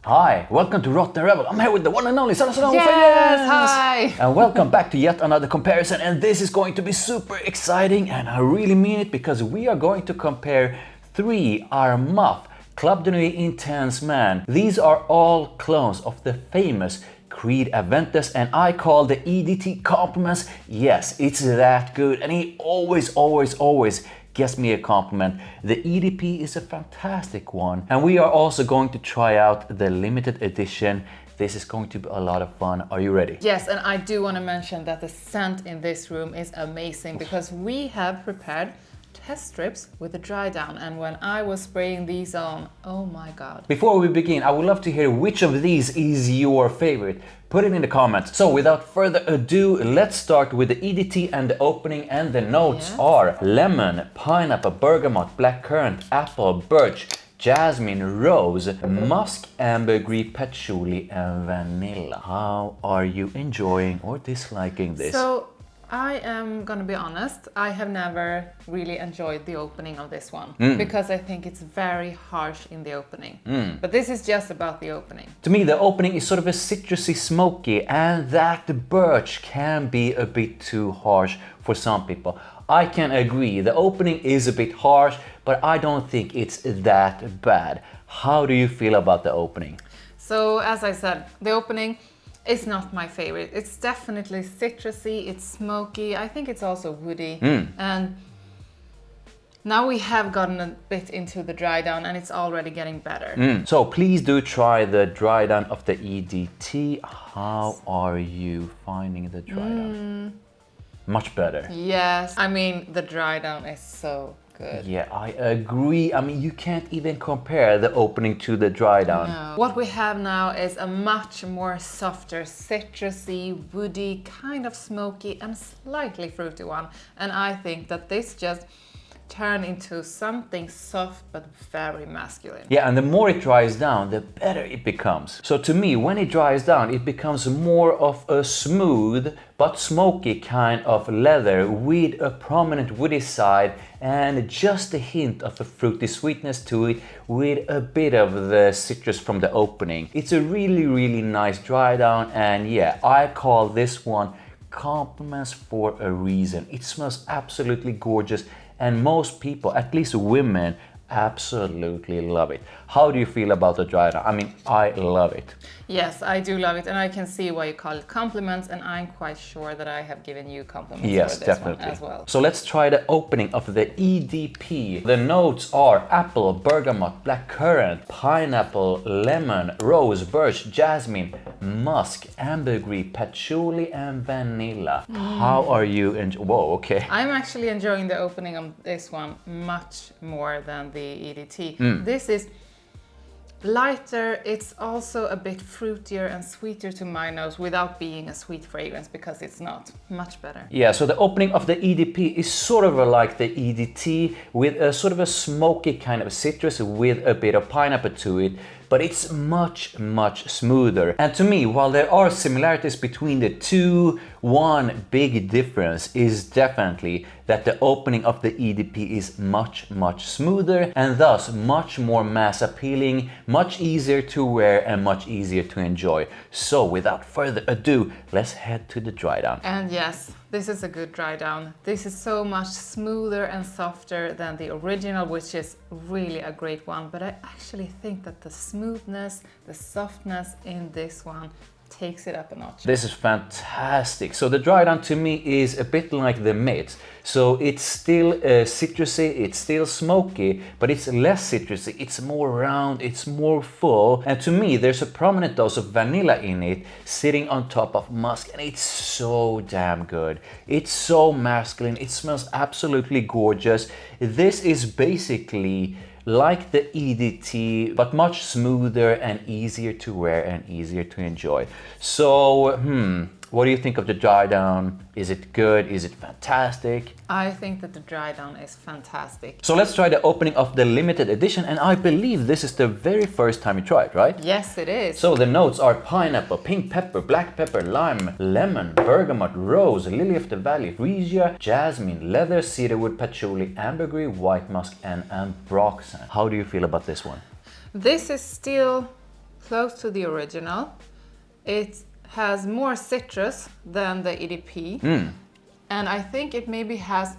Hi, welcome to therottenrebel. I'm here with the one and only Sandra Solomon Fragrance. Yes, hi. And welcome back to yet another comparison. And this is going to be super exciting, and I really mean it, because we are going to compare 3 Armaf Club de Nuit Intense Man. These are all clones of the famous Creed Aventus, and I call the EDT compliments. Yes, it's that good, and he always gives me a compliment. The EDP is a fantastic one, and we are also going to try out the limited edition. This is going to be a lot of fun. Are you ready? Yes, and I do want to mention that the scent in this room is amazing because we have prepared test strips with a dry down, and when I was spraying these on, oh my god. Before we begin, I would love to hear which of these is your favorite. Put it in the comments. So without further ado, let's start with the EDT and the opening, and the notes are lemon, pineapple, bergamot, blackcurrant, apple, birch, jasmine, rose, musk, ambergris, patchouli, and vanilla. How are you enjoying or disliking this? So I am gonna be honest, I have never really enjoyed the opening of this one because I think it's very harsh in the opening. But this is just about the opening. To me, the opening is sort of a citrusy, smoky, and that birch can be a bit too harsh for some people. I can agree, the opening is a bit harsh, but I don't think it's that bad. How do you feel about the opening? So as I said, the opening is not my favorite. It's definitely citrusy, it's smoky, I think it's also woody. And now we have gotten a bit into the dry down and it's already getting better. So please do try the dry down of the EDT. How are you finding the dry down? Much better. Yes, I mean the dry down is so good. Yeah, I agree. I mean, you can't even compare the opening to the dry down. No. What we have now is a much more softer, citrusy, woody, kind of smoky and slightly fruity one. And I think that this just turned into something soft but very masculine. Yeah, and the more it dries down, the better it becomes. So to me, when it dries down, it becomes more of a smooth but smoky kind of leather with a prominent woody side and just a hint of a fruity sweetness to it with a bit of the citrus from the opening. It's a really nice dry down, and yeah, I call this one compliments for a reason. It smells absolutely gorgeous, and most people, at least women, absolutely love it. How do you feel about the dry down? I mean, I love it. Yes, I do love it, and I can see why you call it compliments, and I'm quite sure that I have given you compliments Yes, for this definitely. one as well. So let's try the opening of the EDP. The notes are apple, bergamot, blackcurrant, pineapple, lemon, rose, birch, jasmine, musk, ambergris, patchouli, and vanilla. How are you enjoying? Whoa, okay. I'm actually enjoying the opening of this one much more than the EDT. This is lighter, it's also a bit fruitier and sweeter to my nose without being a sweet fragrance, because it's not. Much better. Yeah, so the opening of the EDP is sort of like the EDT with a sort of a smoky kind of citrus with a bit of pineapple to it, but it's much smoother. And to me, while there are similarities between the two, one big difference is definitely that the opening of the EDP is much smoother and thus much more mass appealing, much easier to wear and much easier to enjoy. So without further ado, let's head to the dry down. And yes, this is a good dry down. This is so much smoother and softer than the original, which is really a great one. But I actually think that the smoothness, the softness in this one takes it up a notch. This is fantastic. So the dry down to me is a bit like the mids. So it's still citrusy, it's still smoky, but it's less citrusy, it's more round, it's more full. And to me, there's a prominent dose of vanilla in it sitting on top of musk, and it's so damn good. It's so masculine, it smells absolutely gorgeous. This is basically like the EDT, but much smoother and easier to wear and easier to enjoy. So, what do you think of the dry down? Is it good? Is it fantastic? I think that the dry down is fantastic. So let's try the opening of the limited edition, and I believe this is the very first time you try it, right? Yes, it is. So the notes are pineapple, pink pepper, black pepper, lime, lemon, bergamot, rose, lily of the valley, freesia, jasmine, leather, cedarwood, patchouli, ambergris, white musk, and ambroxan. How do you feel about this one? This is still close to the original. It has more citrus than the EDP. And I think it maybe has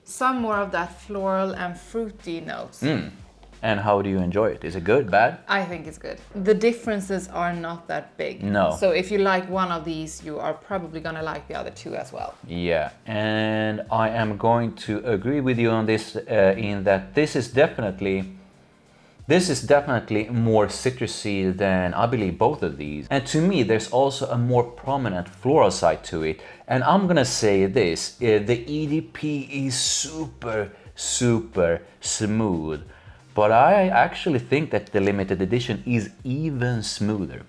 some more of that floral and fruity notes. And how do you enjoy it? Is it good, bad? I think it's good. The differences are not that big. No. So if you like one of these, you are probably gonna like the other two as well. Yeah, and I am going to agree with you on this in that this is definitely more citrusy than I believe both of these. And to me, there's also a more prominent floral side to it. And I'm gonna say this, the EDP is super, super smooth. But I actually think that the limited edition is even smoother.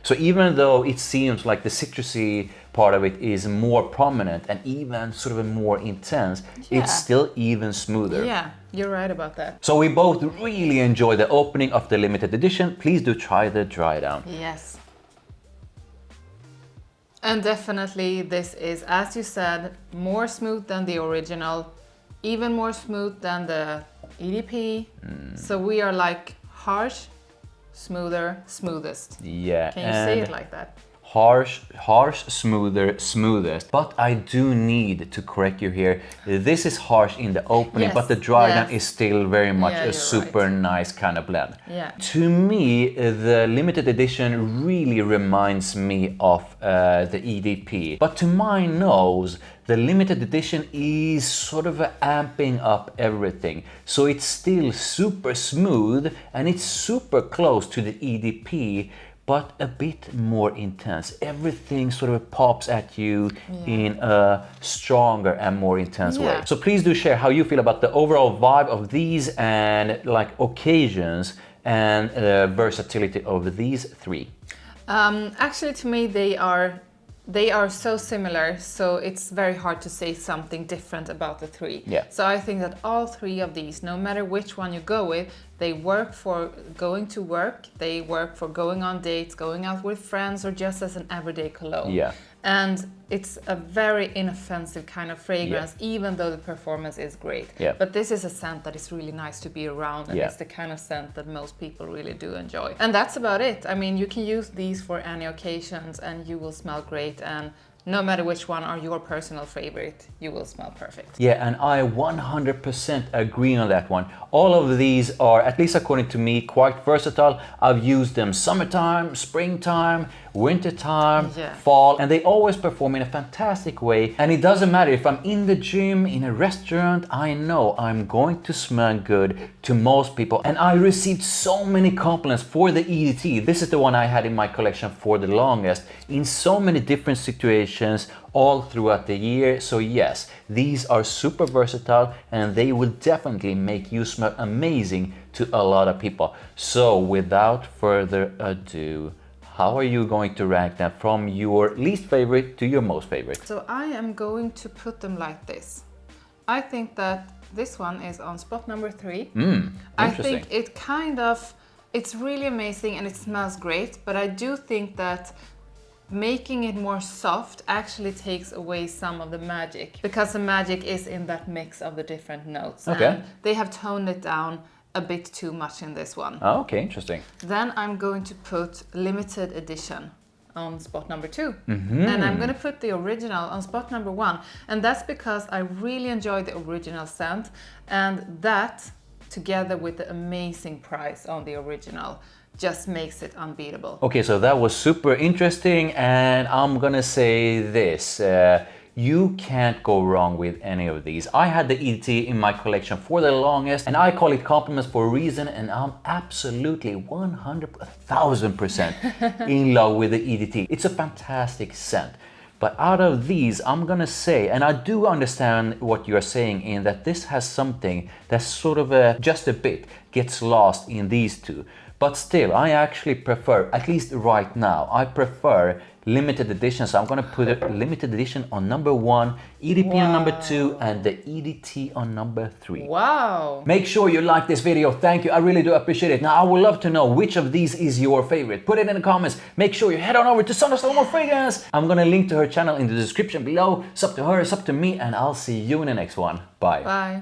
So even though it seems like the citrusy part of it is more prominent and even sort of more intense, it's still even smoother. Yeah, you're right about that. So we both really enjoy the opening of the limited edition. Please do try the dry down. Yes. And definitely this is, as you said, more smooth than the original, even more smooth than the EDP. So we are like harsh, smoother, smoothest. Yeah. Can you say it like that? Harsh, smoother, smoothest. But I do need to correct you here. This is harsh in the opening, but the dry down is still very much a super nice kind of blend. Yeah. To me, the limited edition really reminds me of the EDP. But to my nose, the limited edition is sort of amping up everything. So it's still super smooth and it's super close to the EDP, but a bit more intense. Everything sort of pops at you in a stronger and more intense way. So please do share how you feel about the overall vibe of these and like occasions and versatility of these three. Actually, to me, they are so similar, so it's very hard to say something different about the three. Yeah. So I think that all three of these, no matter which one you go with, they work for going to work, they work for going on dates, going out with friends, or just as an everyday cologne. Yeah. And it's a very inoffensive kind of fragrance, even though the performance is great. Yeah. But this is a scent that is really nice to be around, and it's the kind of scent that most people really do enjoy. And that's about it. I mean, you can use these for any occasions and you will smell great, and no matter which one are your personal favorite, you will smell perfect. Yeah, and I 100% agree on that one. All of these are, at least according to me, quite versatile. I've used them summertime, springtime, wintertime, fall, and they always perform in a fantastic way. And it doesn't matter if I'm in the gym, in a restaurant, I know I'm going to smell good to most people. And I received so many compliments for the EDT. This is the one I had in my collection for the longest, in so many different situations all throughout the year. So yes, these are super versatile and they will definitely make you smell amazing to a lot of people. So without further ado, how are you going to rank them from your least favorite to your most favorite? So I am going to put them like this. I think that this one is on spot number 3. I think it's really amazing and it smells great, but I do think that making it more soft actually takes away some of the magic, because the magic is in that mix of the different notes. And they have toned it down a bit too much in this one. Oh, okay, interesting. Then I'm going to put limited edition on spot number 2. And I'm going to put the original on spot number 1. And that's because I really enjoy the original scent, and that together with the amazing price on the original just makes it unbeatable. Okay, so that was super interesting, and I'm gonna say this. You can't go wrong with any of these. I had the EDT in my collection for the longest, and I call it compliments for a reason, and I'm absolutely 1,000% in love with the EDT. It's a fantastic scent. But out of these, I'm gonna say, and I do understand what you're saying in that this has something that's sort of just a bit gets lost in these two. But still, I actually prefer, at least right now, I prefer limited edition. So I'm gonna put a limited edition on number 1, EDP on number 2, and the EDT on number 3. Wow! Make sure you like this video. Thank you. I really do appreciate it. Now, I would love to know which of these is your favorite. Put it in the comments. Make sure you head on over to Sandra Solomon Fragrance. I'm gonna link to her channel in the description below. It's up to her, it's up to me, and I'll see you in the next one. Bye. Bye.